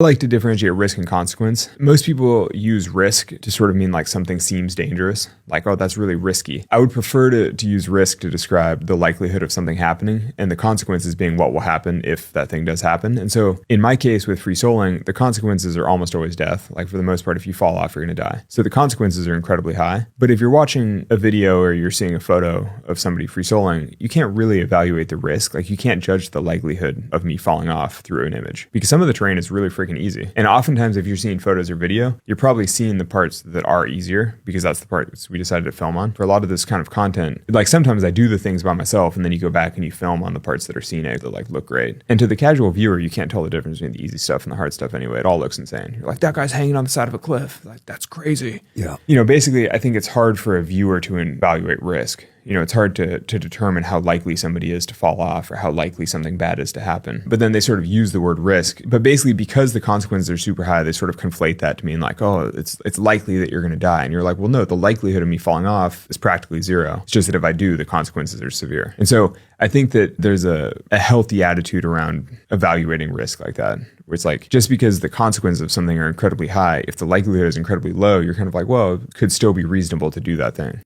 I like to differentiate risk and consequence. Most people use risk to sort of mean like something seems dangerous, like, oh, that's really risky. I would prefer to use risk to describe the likelihood of something happening, and the consequences being what will happen if that thing does happen. And so in my case with free soling, the consequences are almost always death. Like for the most part, if you fall off, you're going to die. So the consequences are incredibly high. But if you're watching a video or you're seeing a photo of somebody free soling, you can't really evaluate the risk. Like you can't judge the likelihood of me falling off through an image because some of the terrain is really freaking easy. And oftentimes if you're seeing photos or video, you're probably seeing the parts that are easier because that's the parts we decided to film on. For a lot of this kind of content, like sometimes I do the things by myself and then you go back and you film on the parts that are scenic that like look great. And to the casual viewer, you can't tell the difference between the easy stuff and the hard stuff anyway. It all looks insane. You're like, that guy's hanging on the side of a cliff. Like, that's crazy. Yeah. Basically, I think it's hard for a viewer to evaluate risk. It's hard to determine how likely somebody is to fall off or how likely something bad is to happen. But then they sort of use the word risk. But basically, because the consequences are super high, they sort of conflate that to mean like, oh, it's likely that you're going to die. And you're like, well, no, the likelihood of me falling off is practically zero. It's just that if I do, the consequences are severe. And so I think that there's a healthy attitude around evaluating risk like that, where it's like, just because the consequences of something are incredibly high, if the likelihood is incredibly low, you're kind of like, well, it could still be reasonable to do that thing.